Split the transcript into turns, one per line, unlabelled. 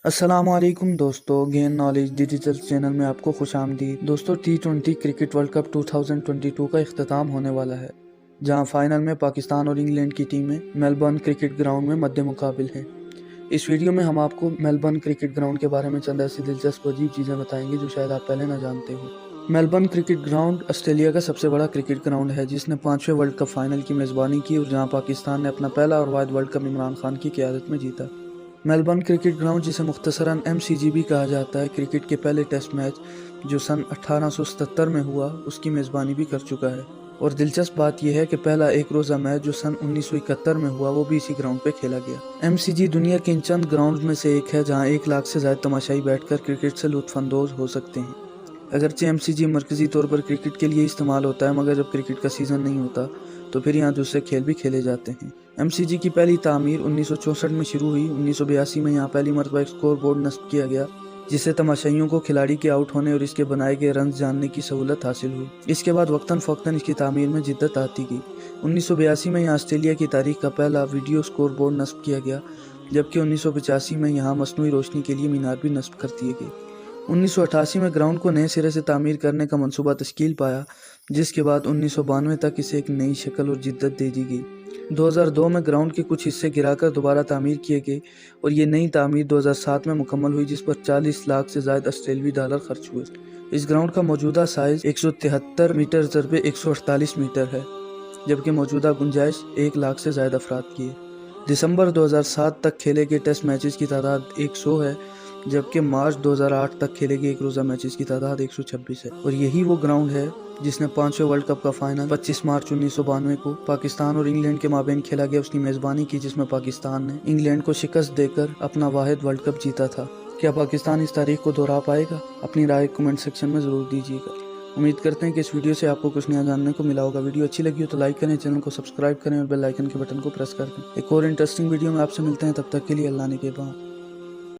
अस्सलाम वालेकुम दोस्तों, गेन नॉलेज डिजिटल चैनल में आपको खुश आमदीद। दोस्तों, T20 क्रिकेट वर्ल्ड कप 2022 का इख्तिताम होने वाला है, जहां फाइनल में पाकिस्तान और इंग्लैंड की टीमें मेलबर्न क्रिकेट ग्राउंड में मद्दे मुकाबिल हैं। इस वीडियो में हम आपको मेलबर्न क्रिकेट ग्राउंड के बारे में चंद ऐसी दिलचस्प अजीब चीज़ें बताएंगे जो शायद आप पहले न जानते हो। मेलबर्न क्रिकेट ग्राउंड ऑस्ट्रेलिया का सबसे बड़ा क्रिकेट ग्राउंड है, जिसने 5वें वर्ल्ड कप फाइनल की मेज़बानी की और जहां पाकिस्तान ने अपना पहला और वाहिद वर्ल्ड कप इमरान खान की क़यादत में जीता। मेलबर्न क्रिकेट ग्राउंड, जिसे मुख्तसरन MCG भी कहा जाता है, क्रिकेट के पहले टेस्ट मैच जो सन 1877 में हुआ उसकी मेज़बानी भी कर चुका है। और दिलचस्प बात यह है कि पहला एक रोज़ा मैच जो सन 1971 में हुआ वो भी इसी ग्राउंड पे खेला गया। MCG दुनिया के इन चंद ग्राउंड में से एक है जहां 1 लाख से ज़्यादा तमाशाई बैठकर क्रिकेट से लुत्फ़अंदोज़ हो सकते हैं। अगरचे MCG मरकज़ी तौर पर क्रिकेट के लिए इस्तेमाल होता है, मगर जब क्रिकेट का सीज़न नहीं होता तो फिर यहाँ दूसरे खेल भी खेले जाते हैं। MCG की पहली तामीर 1964 में शुरू हुई। 1982 में यहाँ पहली मरतबा एक स्कोर बोर्ड नस्ब किया गया, जिससे तमाशाइयों को खिलाड़ी के आउट होने और इसके बनाए गए रन जानने की सहूलत हासिल हुई। इसके बाद वक्तन फ़वक्तन इसकी तामीर में जिद्दत आती गई। 1982 में यहाँ ऑस्ट्रेलिया की तारीख का पहला वीडियो स्कोर बोर्ड नस्ब किया गया, जबकि 1985 में यहाँ मसनूई रोशनी के लिए मीनार भी नस्ब कर दिए गए। 1988 में ग्राउंड को नए सिरे से तामीर करने का मंसूबा तश्कील पाया, जिसके बाद 1992 तक इसे एक नई शक्ल और जिद्दत दे दी गई। 2002 में ग्राउंड के कुछ हिस्से गिराकर दोबारा तामीर किए गए और ये नई तामीर 2007 में मुकम्मल हुई, जिस पर 40 लाख से ज़ायद ऑस्ट्रेलवी डॉलर खर्च हुए। इस ग्राउंड का मौजूदा साइज़ 173 मीटर ज़रबे 148 मीटर है, जबकि मौजूदा गुंजाइश 1 लाख से ज़ायद अफराद की है। दिसंबर 2007 तक खेले गए टेस्ट मैचेस की तादाद 100 है, जबकि मार्च 2008 तक खेले गए एक रोज़ा मैचेस की तादाद 126 है। और यही वो ग्राउंड है जिसने 5वें वर्ल्ड कप का फाइनल 25 मार्च 1992 को पाकिस्तान और इंग्लैंड के माबेन खेला गया उसकी मेज़बानी की, जिसमें पाकिस्तान ने इंग्लैंड को शिकस्त देकर अपना वाहिद वर्ल्ड कप जीता था। क्या पाकिस्तान इस तारीख को दोहरा पाएगा? अपनी राय कमेंट सेक्शन में ज़रूर दीजिएगा। उम्मीद करते हैं कि इस वीडियो से आपको कुछ नया जानने को मिला होगा। वीडियो अच्छी लगी हो तो लाइक करें, चैनल को सब्सक्राइब करें और बेल आइकन के बटन को प्रेस कर दें। एक और इंटरेस्टिंग वीडियो में आपसे मिलते हैं, तब तक के लिए अल्लाह ने के बाद।